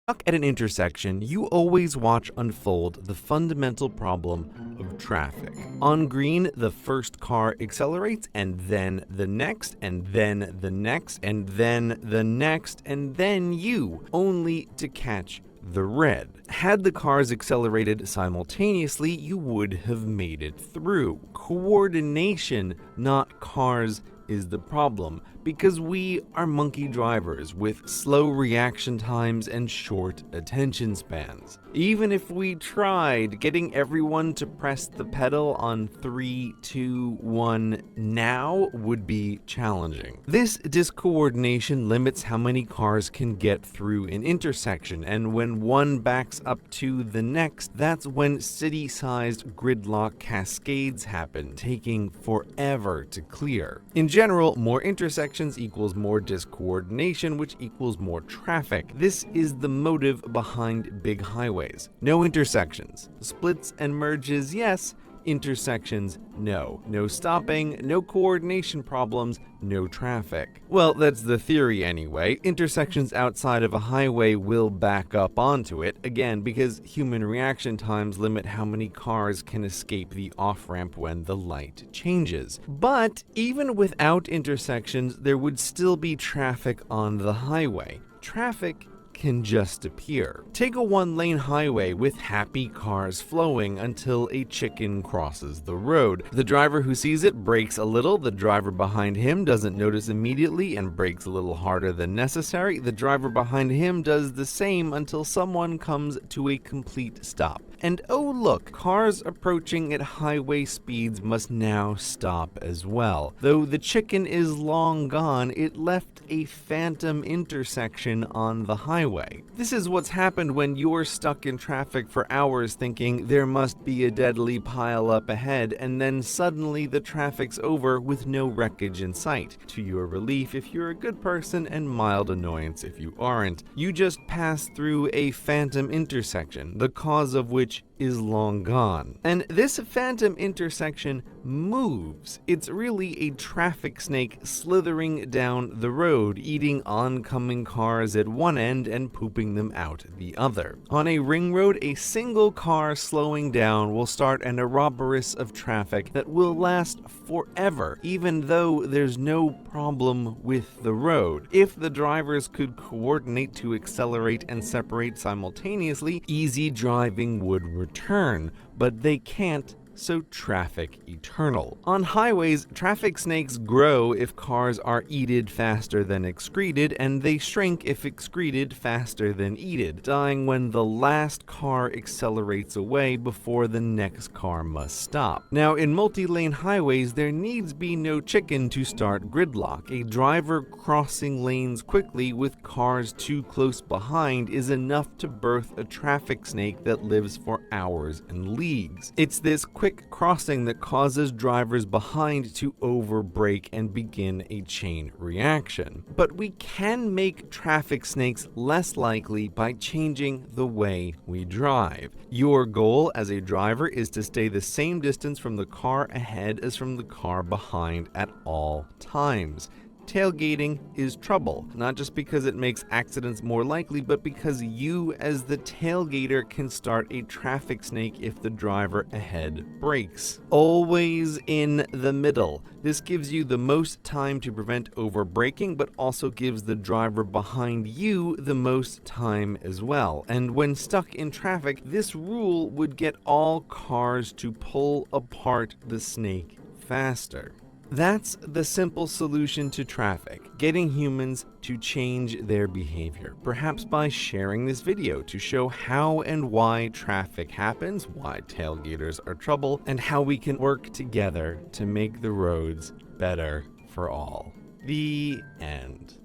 Stuck at an intersection, you always watch unfold the fundamental problem of traffic. On green, the first car accelerates, and then the next, and then the next, and then the next, and then you, only to catch the red. Had the cars accelerated simultaneously, you would have made it through. Coordination, not cars, is the problem, because we are monkey drivers with slow reaction times and short attention spans. Even if we tried, getting everyone to press the pedal on 3, 2, 1 now would be challenging. This discoordination limits how many cars can get through an intersection, and when one backs up to the next, that's when city-sized gridlock cascades happen, taking forever to clear. In general, more intersections equals more discoordination, which equals more traffic. This is the motive behind big highways. No intersections. Splits and merges, yes. Intersections, no. No stopping, no coordination problems, no traffic. Well, that's the theory anyway. Intersections outside of a highway will back up onto it, again, because human reaction times limit how many cars can escape the off-ramp when the light changes. But even without intersections, there would still be traffic on the highway. Traffic can just appear. Take a one-lane highway with happy cars flowing until a chicken crosses the road. The driver who sees it brakes a little, the driver behind him doesn't notice immediately and brakes a little harder than necessary. The driver behind him does the same until someone comes to a complete stop. And oh look, cars approaching at highway speeds must now stop as well. Though the chicken is long gone, it left a phantom intersection on the highway. This is what's happened when you're stuck in traffic for hours thinking there must be a deadly pile up ahead, and then suddenly the traffic's over with no wreckage in sight. To your relief if you're a good person, and mild annoyance if you aren't. You just passed through a phantom intersection, the cause of which is long gone. And this phantom intersection moves. It's really a traffic snake slithering down the road, eating oncoming cars at one end and pooping them out the other. On a ring road, a single car slowing down will start an ouroboros of traffic that will last forever, even though there's no problem with the road. If the drivers could coordinate to accelerate and separate simultaneously, easy driving would return, but they can't, so traffic eternal. On highways, traffic snakes grow if cars are eated faster than excreted, and they shrink if excreted faster than eated, dying when the last car accelerates away before the next car must stop. Now, in multi-lane highways, there needs be no chicken to start gridlock. A driver crossing lanes quickly with cars too close behind is enough to birth a traffic snake that lives for hours and leagues. It's this quick crossing that causes drivers behind to overbrake and begin a chain reaction. But we can make traffic snakes less likely by changing the way we drive. Your goal as a driver is to stay the same distance from the car ahead as from the car behind at all times. Tailgating is trouble, not just because it makes accidents more likely, but because you as the tailgater can start a traffic snake if the driver ahead brakes. Always in the middle. This gives you the most time to prevent overbraking, but also gives the driver behind you the most time as well. And when stuck in traffic, this rule would get all cars to pull apart the snake faster. That's the simple solution to traffic, getting humans to change their behavior, perhaps by sharing this video to show how and why traffic happens, why tailgaters are trouble, and how we can work together to make the roads better for all. The end.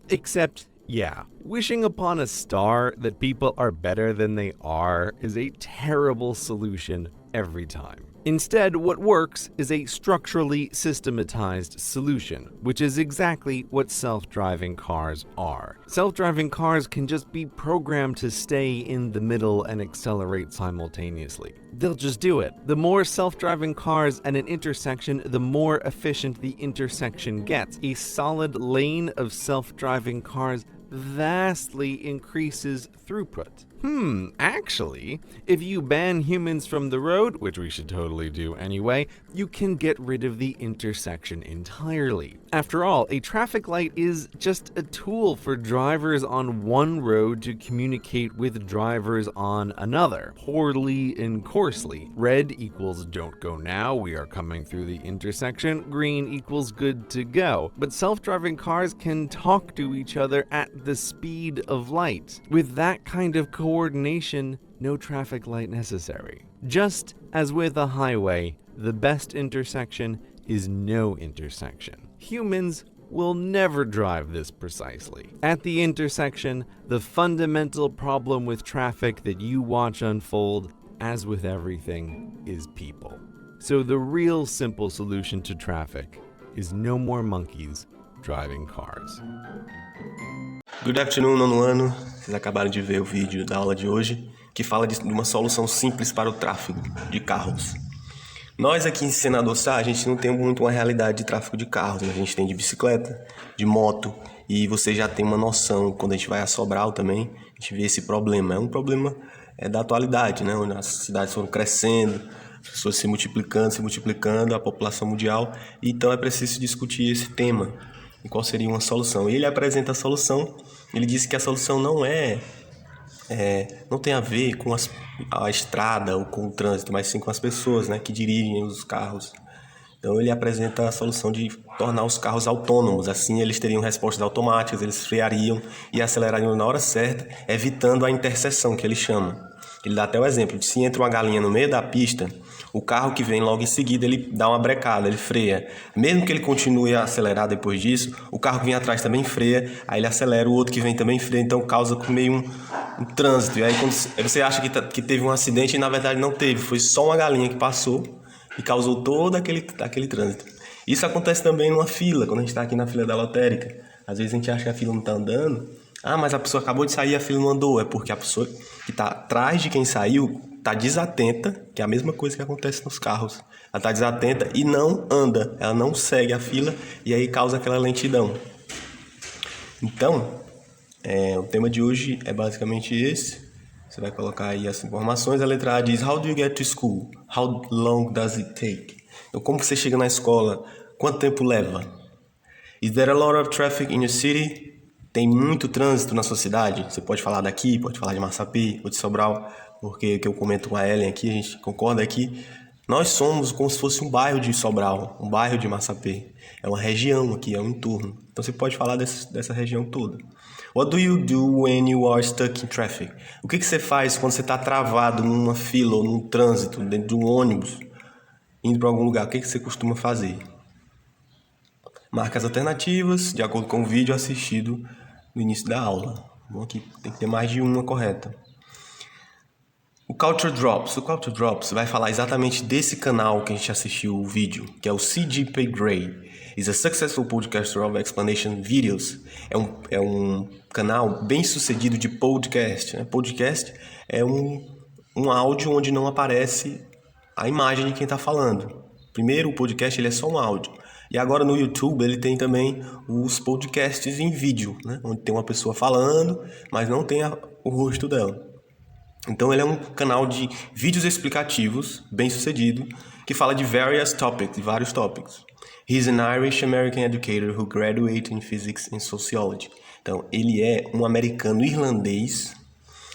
Except, yeah, wishing upon a star that people are better than they are is a terrible solution every time. Instead, what works is a structurally systematized solution, which is exactly what self-driving cars are. Self-driving cars can just be programmed to stay in the middle and accelerate simultaneously. They'll just do it. The more self-driving cars at an intersection, the more efficient the intersection gets. A solid lane of self-driving cars, vastly increases throughput. Actually, if you ban humans from the road, which we should totally do anyway, you can get rid of the intersection entirely. After all, a traffic light is just a tool for drivers on one road to communicate with drivers on another, poorly and coarsely. Red equals don't go now, we are coming through the intersection. Green equals good to go. But self-driving cars can talk to each other at the speed of light. With that kind of coordination, no traffic light necessary. Just as with a highway, the best intersection is no intersection. Humans will never drive this precisely. At the intersection, the fundamental problem with traffic that you watch unfold, as with everything, is people. So the real simple solution to traffic is no more monkeys driving cars. Good afternoon, nono ano. Vocês acabaram de ver o vídeo da aula de hoje, que fala de uma solução simples para o tráfego de carros. Nós aqui em Senador Sá, a gente não tem muito uma realidade de tráfego de carros, né? A gente tem de bicicleta, de moto, e você já tem uma noção, quando a gente vai a Sobral também, a gente vê esse problema. É um problema da atualidade, né? Onde as cidades foram crescendo, as pessoas se multiplicando, a população mundial, então é preciso discutir esse tema. E qual seria uma solução? Ele apresenta a solução, ele disse que a solução não tem a ver com a estrada ou com o trânsito, mas sim com as pessoas, né, que dirigem os carros. Então ele apresenta a solução de tornar os carros autônomos, assim eles teriam respostas automáticas, eles freariam e acelerariam na hora certa, evitando a interseção, que ele chama. Ele dá até o exemplo de se entra uma galinha no meio da pista, o carro que vem logo em seguida ele dá uma brecada, ele freia. Mesmo que ele continue a acelerar depois disso, o carro que vem atrás também freia, aí ele acelera, o outro que vem também freia, então causa meio um trânsito. E aí quando você acha que teve um acidente e na verdade não teve, foi só uma galinha que passou e causou todo aquele trânsito. Isso acontece também numa fila, quando a gente está aqui na fila da lotérica. Às vezes a gente acha que a fila não está andando, mas a pessoa acabou de sair e a fila não andou. É porque a pessoa que está atrás de quem saiu está desatenta, que é a mesma coisa que acontece nos carros. Ela está desatenta e não anda, ela não segue a fila e aí causa aquela lentidão. Então, o tema de hoje é basicamente esse. Você vai colocar aí as informações. A letra A diz: How do you get to school? How long does it take? Então, como que você chega na escola? Quanto tempo leva? Is there a lot of traffic in your city? Tem muito trânsito na sua cidade? Você pode falar daqui, pode falar de Massapê ou de Sobral, porque o que eu comento com a Ellen aqui, a gente concorda aqui. Nós somos como se fosse um bairro de Sobral, um bairro de Massapê. É uma região aqui, é um entorno. Então você pode falar dessa região toda. What do you do when you are stuck in traffic? O que você faz quando você está travado numa fila ou num trânsito, dentro de um ônibus, indo para algum lugar? O que você costuma fazer? Marque as alternativas de acordo com o vídeo assistido no início da aula. Bom, aqui tem que ter mais de uma correta. O Culture Drops. O Culture Drops vai falar exatamente desse canal que a gente assistiu o vídeo, que é o CGP Grey. Is a successful podcaster of explanation videos. É um canal bem sucedido de podcast. Né? Podcast é um áudio onde não aparece a imagem de quem está falando. Primeiro, o podcast ele é só um áudio. E agora no YouTube ele tem também os podcasts em vídeo, né? Onde tem uma pessoa falando, mas não tem o rosto dela. Então ele é um canal de vídeos explicativos, bem sucedido, que fala de vários tópicos. He's an Irish-American educator who graduated in physics and sociology. Então ele é um americano irlandês,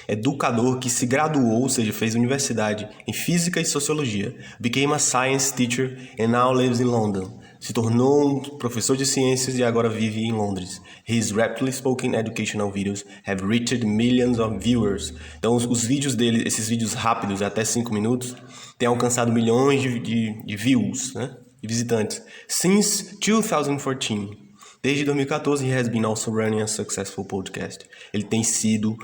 educador que se graduou, ou seja, fez universidade em física e sociologia, became a science teacher and now lives in London. Se tornou um professor de ciências e agora vive em Londres. His rapidly spoken educational videos have reached millions of viewers. Então, os vídeos dele, esses vídeos rápidos, até 5 minutos, têm alcançado milhões de views, né? De visitantes. Since 2014. Desde 2014, he has been also running a successful podcast. Ele tem sido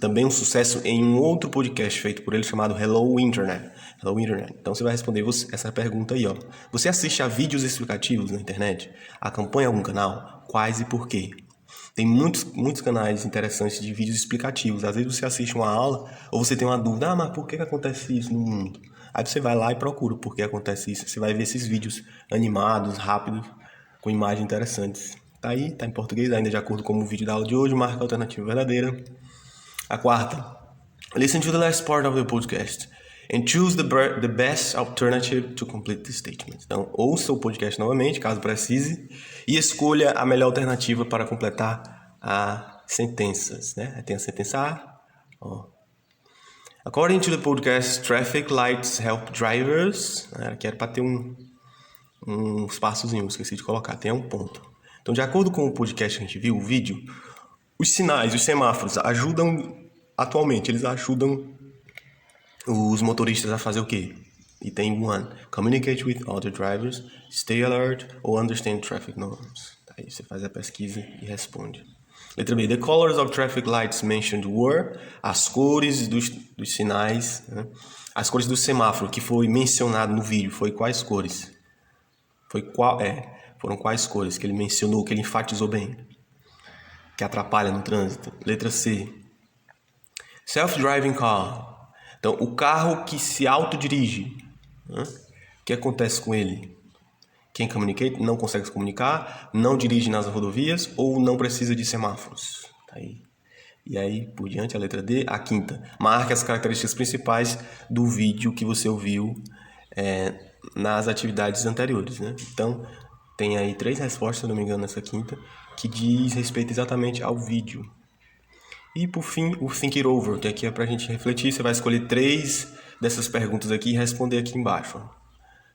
também um sucesso em um outro podcast feito por ele chamado Hello Internet. Hello Internet. Então você vai responder essa pergunta aí, ó. Você assiste a vídeos explicativos na internet? Acompanha algum canal? Quais e por quê? Tem muitos canais interessantes de vídeos explicativos. Às vezes você assiste uma aula ou você tem uma dúvida, mas por que acontece isso no mundo? Aí você vai lá e procura por que acontece isso. Você vai ver esses vídeos animados, rápidos, com imagens interessantes. Tá aí, tá em português, ainda de acordo com o vídeo da aula de hoje, marca a alternativa verdadeira. A quarta. Listen to the last part of the podcast and choose the best alternative to complete the statement. Então, ouça o podcast novamente, caso precise, e escolha a melhor alternativa para completar as sentenças, né? Tem a sentença A, ó. According to the podcast, traffic lights help drivers. Aqui era para ter um espaçozinho, esqueci de colocar, tem um ponto. Então, de acordo com o podcast que a gente viu, o vídeo, os sinais, os semáforos atualmente, eles ajudam os motoristas a fazer o quê? Item 1. Communicate with other drivers, stay alert or understand traffic norms. Aí você faz a pesquisa e responde. Letra B. The colors of traffic lights mentioned were as cores dos sinais, né? As cores do semáforo que foi mencionado no vídeo. Foi quais cores? Foram quais cores que ele mencionou, que ele enfatizou bem? Que atrapalha no trânsito. Letra C. Self-driving car. Então, o carro que se autodirige. Né? O que acontece com ele? Quem communicate não consegue se comunicar, não dirige nas rodovias ou não precisa de semáforos. Tá aí. E aí, por diante, a letra D. A quinta. Marque as características principais do vídeo que você ouviu nas atividades anteriores. Né? Então, tem aí 3 respostas, se não me engano, nessa quinta, que diz respeito exatamente ao vídeo. E, por fim, o Think It Over, que aqui é para a gente refletir. Você vai escolher 3 dessas perguntas aqui e responder aqui embaixo.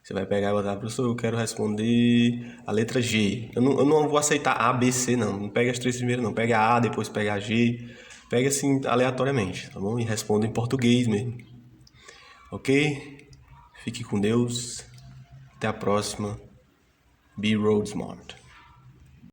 Você vai pegar e botar, professor, eu quero responder a letra G. Eu não vou aceitar A, B, C, não. Não pega as 3 primeiras, não. Pega a A, depois pega a G. Pega assim, aleatoriamente, tá bom? E responda em português mesmo. Ok? Fique com Deus. Até a próxima. Be Road Smart.